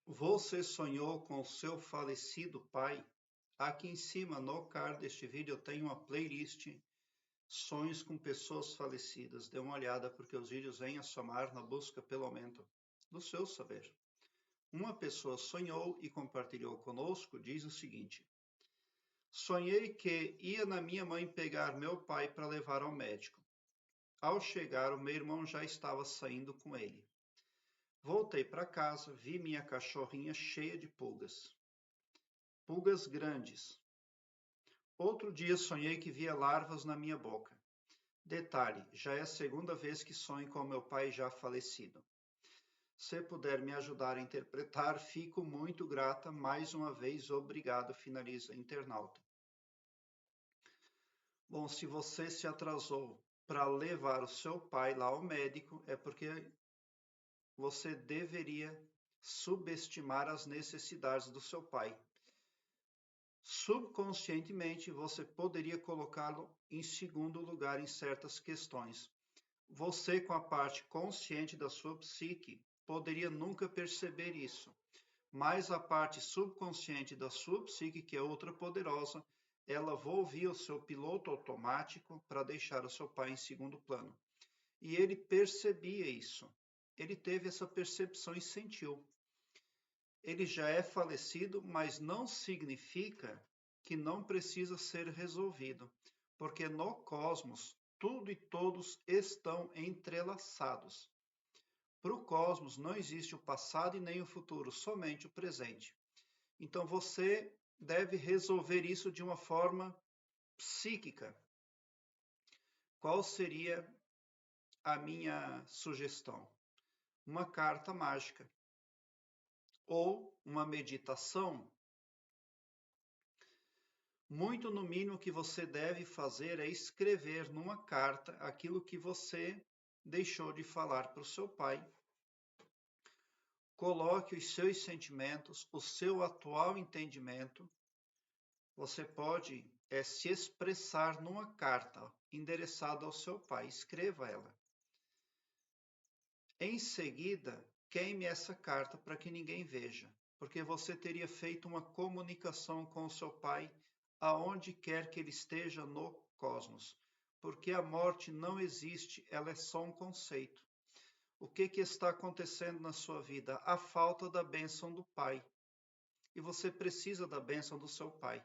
Você sonhou com seu falecido pai? Aqui em cima, no card deste vídeo, eu tenho uma playlist Sonhos com pessoas falecidas. Dê uma olhada porque os vídeos vêm a somar na busca pelo aumento do seu saber. Uma pessoa sonhou e compartilhou conosco, diz o seguinte: sonhei que ia na minha mãe pegar meu pai para levar ao médico. Ao chegar, o meu irmão já estava saindo com ele. Voltei para casa, vi minha cachorrinha cheia de pulgas. Pulgas grandes. Outro dia sonhei que via larvas na minha boca. Detalhe, já é a segunda vez que sonho com meu pai já falecido. Se puder me ajudar a interpretar, fico muito grata. Mais uma vez, obrigado, finaliza internauta. Bom, se você se atrasou para levar o seu pai lá ao médico, é porque você deveria subestimar as necessidades do seu pai. Subconscientemente, você poderia colocá-lo em segundo lugar em certas questões. Você, com a parte consciente da sua psique, poderia nunca perceber isso, mas a parte subconsciente da sua psique, que é outra poderosa, ela volvia o seu piloto automático para deixar o seu pai em segundo plano. E ele percebia isso. Ele teve essa percepção e sentiu. Ele já é falecido, mas não significa que não precisa ser resolvido, porque no cosmos tudo e todos estão entrelaçados. Para o cosmos não existe o passado e nem o futuro, somente o presente. Então você deve resolver isso de uma forma psíquica. Qual seria a minha sugestão? Uma carta mágica ou uma meditação. Muito no mínimo que você deve fazer é escrever numa carta aquilo que você deixou de falar para o seu pai. Coloque os seus sentimentos, o seu atual entendimento. Você pode se expressar numa carta endereçada ao seu pai. Escreva ela. Em seguida, queime essa carta para que ninguém veja, porque você teria feito uma comunicação com o seu pai aonde quer que ele esteja no cosmos, porque a morte não existe, ela é só um conceito. O que está acontecendo na sua vida? A falta da bênção do pai. E você precisa da bênção do seu pai.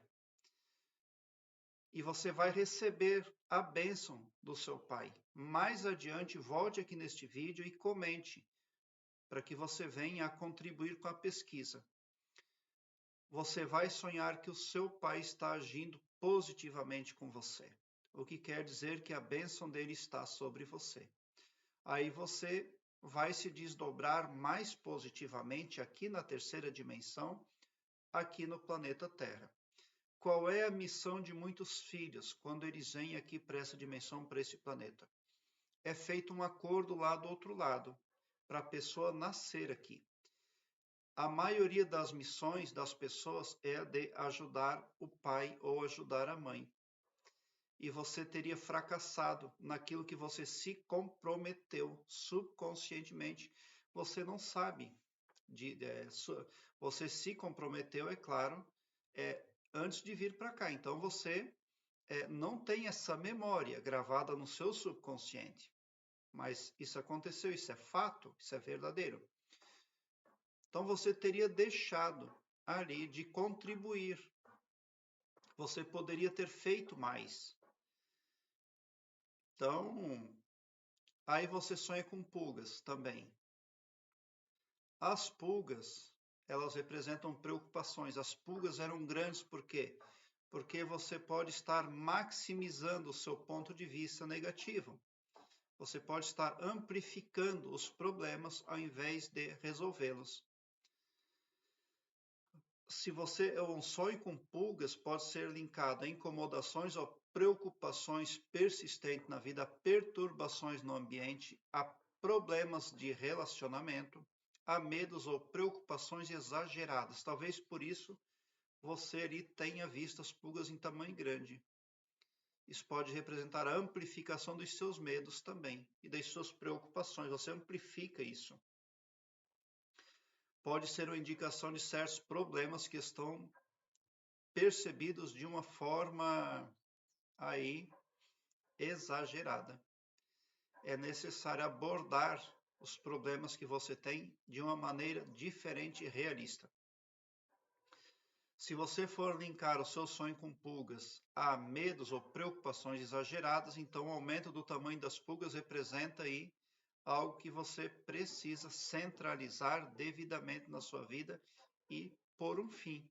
E você vai receber a bênção do seu pai. Mais adiante, volte aqui neste vídeo e comente, para que você venha a contribuir com a pesquisa. Você vai sonhar que o seu pai está agindo positivamente com você, o que quer dizer que a bênção dele está sobre você. Aí você vai se desdobrar mais positivamente aqui na terceira dimensão, aqui no planeta Terra. Qual é a missão de muitos filhos quando eles vêm aqui para essa dimensão, para esse planeta? É feito um acordo lá do outro lado, para a pessoa nascer aqui. A maioria das missões das pessoas é de ajudar o pai ou ajudar a mãe. E você teria fracassado naquilo que você se comprometeu subconscientemente. Você não sabe. Você se comprometeu, é claro, antes de vir para cá. Então você não tem essa memória gravada no seu subconsciente. Mas isso aconteceu, isso é fato, isso é verdadeiro. Então você teria deixado ali de contribuir. Você poderia ter feito mais. Então, aí você sonha com pulgas também. As pulgas, elas representam preocupações. As pulgas eram grandes por quê? Porque você pode estar maximizando o seu ponto de vista negativo. Você pode estar amplificando os problemas ao invés de resolvê-los. Se você é um sonho com pulgas, pode ser linkado a incomodações ou preocupações persistentes na vida, a perturbações no ambiente, a problemas de relacionamento, a medos ou preocupações exageradas. Talvez por isso você ali tenha visto as pulgas em tamanho grande. Isso pode representar a amplificação dos seus medos também e das suas preocupações. Você amplifica isso. pode ser uma indicação de certos problemas que estão percebidos de uma forma aí exagerada. É necessário abordar os problemas que você tem de uma maneira diferente e realista. Se você for linkar o seu sonho com pulgas a medos ou preocupações exageradas, então o aumento do tamanho das pulgas representa aí algo que você precisa centralizar devidamente na sua vida e pôr um fim.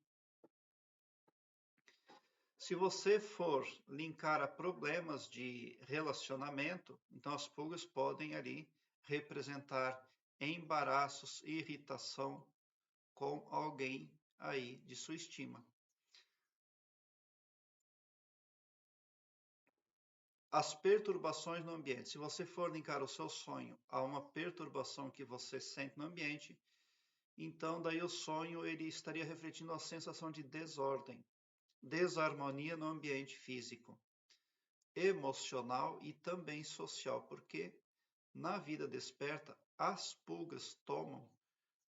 Se você for linkar a problemas de relacionamento, então as pulgas podem ali representar embaraços, irritação com alguém aí de sua estima. As perturbações no ambiente. Se você for linkar o seu sonho a uma perturbação que você sente no ambiente, então daí o sonho ele estaria refletindo a sensação de desordem, desarmonia no ambiente físico, emocional e também social, porque na vida desperta as pulgas tomam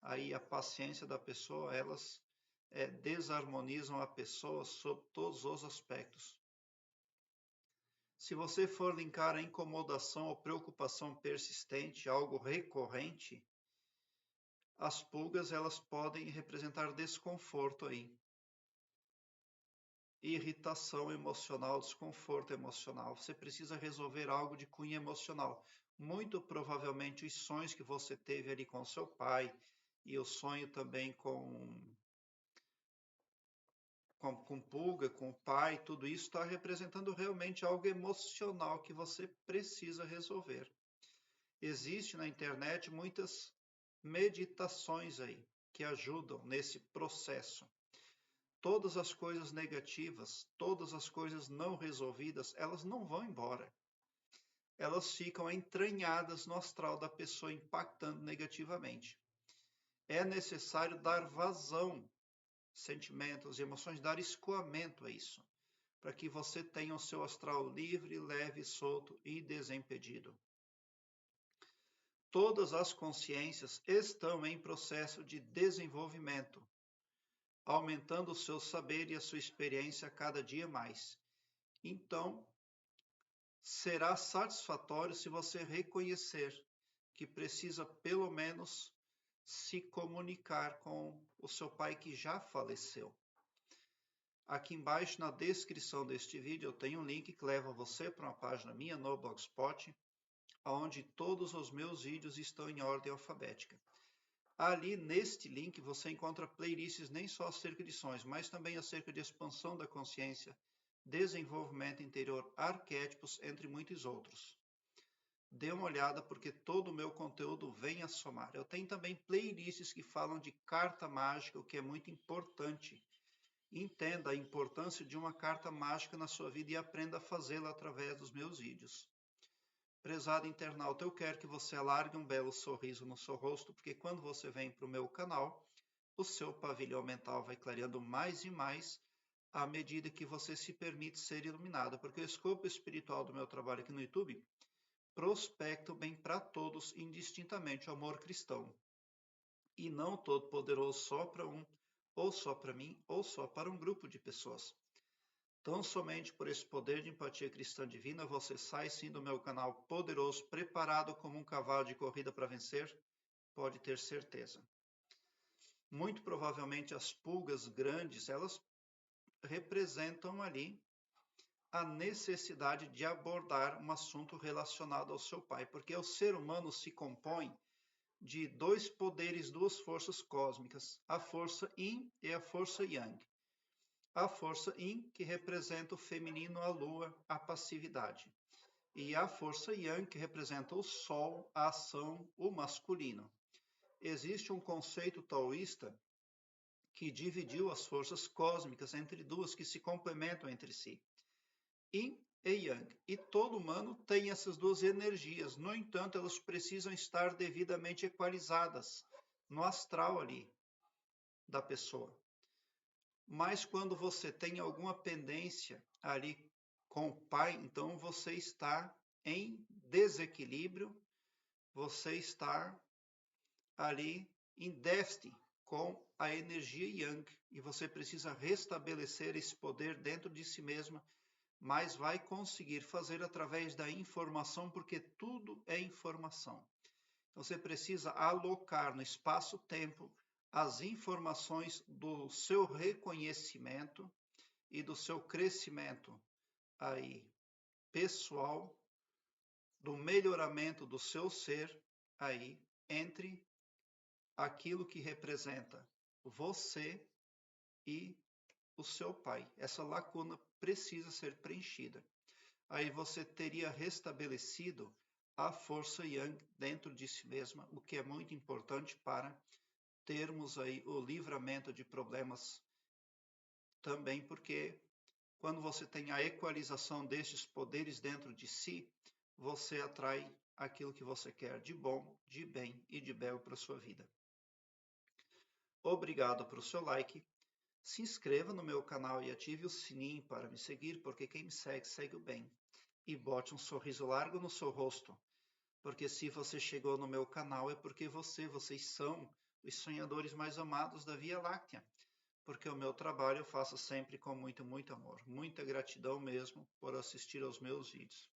aí a paciência da pessoa, elas desarmonizam a pessoa sob todos os aspectos. Se você for linkar a incomodação ou preocupação persistente, algo recorrente, as pulgas elas podem representar desconforto aí. Irritação emocional, desconforto emocional. Você precisa resolver algo de cunho emocional. Muito provavelmente os sonhos que você teve ali com seu pai e o sonho também com pulga, com o pai, tudo isso está representando realmente algo emocional que você precisa resolver. Existe na internet muitas meditações aí que ajudam nesse processo. Todas as coisas negativas, todas as coisas não resolvidas, elas não vão embora. Elas ficam entranhadas no astral da pessoa, impactando negativamente. É necessário dar vazão, sentimentos e emoções, dar escoamento a isso, para que você tenha o seu astral livre, leve, solto e desimpedido. Todas as consciências estão em processo de desenvolvimento, aumentando o seu saber e a sua experiência a cada dia mais. Então, será satisfatório se você reconhecer que precisa pelo menos se comunicar com o seu pai que já faleceu. Aqui embaixo na descrição deste vídeo eu tenho um link que leva você para uma página minha no Blogspot, onde todos os meus vídeos estão em ordem alfabética. Ali neste link você encontra playlists nem só acerca de sonhos, mas também acerca de expansão da consciência, desenvolvimento interior, arquétipos, entre muitos outros. Dê uma olhada porque todo o meu conteúdo vem a somar. Eu tenho também playlists que falam de carta mágica, o que é muito importante. Entenda a importância de uma carta mágica na sua vida e aprenda a fazê-la através dos meus vídeos. Prezado internauta, eu quero que você alargue um belo sorriso no seu rosto, porque quando você vem para o meu canal, o seu pavilhão mental vai clareando mais e mais à medida que você se permite ser iluminado, porque o escopo espiritual do meu trabalho aqui no YouTube prospecta o bem para todos indistintamente, o amor cristão, e não todo poderoso só para um, ou só para mim, ou só para um grupo de pessoas. Tão somente por esse poder de empatia cristã divina, você sai sim do meu canal poderoso, preparado como um cavalo de corrida para vencer, pode ter certeza. Muito provavelmente as pulgas grandes, elas representam ali a necessidade de abordar um assunto relacionado ao seu pai, porque o ser humano se compõe de dois poderes, duas forças cósmicas, a força Yin e a força Yang. A força Yin, que representa o feminino, a lua, a passividade. E a força Yang, que representa o sol, a ação, o masculino. Existe um conceito taoísta que dividiu as forças cósmicas entre duas que se complementam entre si. Yin e Yang. E todo humano tem essas duas energias. No entanto, elas precisam estar devidamente equalizadas no astral ali da pessoa. Mas quando você tem alguma pendência ali com o pai, então você está em desequilíbrio, você está ali em déficit com a energia Yang e você precisa restabelecer esse poder dentro de si mesma, mas vai conseguir fazer através da informação, porque tudo é informação. Então você precisa alocar no espaço-tempo as informações do seu reconhecimento e do seu crescimento aí pessoal, do melhoramento do seu ser aí entre aquilo que representa você e o seu pai. Essa lacuna precisa ser preenchida. Aí você teria restabelecido a força Yang dentro de si mesma, o que é muito importante para termos aí o livramento de problemas também, porque quando você tem a equalização destes poderes dentro de si, você atrai aquilo que você quer de bom, de bem e de belo para a sua vida. Obrigado pelo seu like. Se inscreva no meu canal e ative o sininho para me seguir, porque quem me segue, segue o bem. E bote um sorriso largo no seu rosto, porque se você chegou no meu canal é porque vocês são os sonhadores mais amados da Via Láctea. Porque o meu trabalho eu faço sempre com muito, muito amor. Muita gratidão mesmo por assistir aos meus vídeos.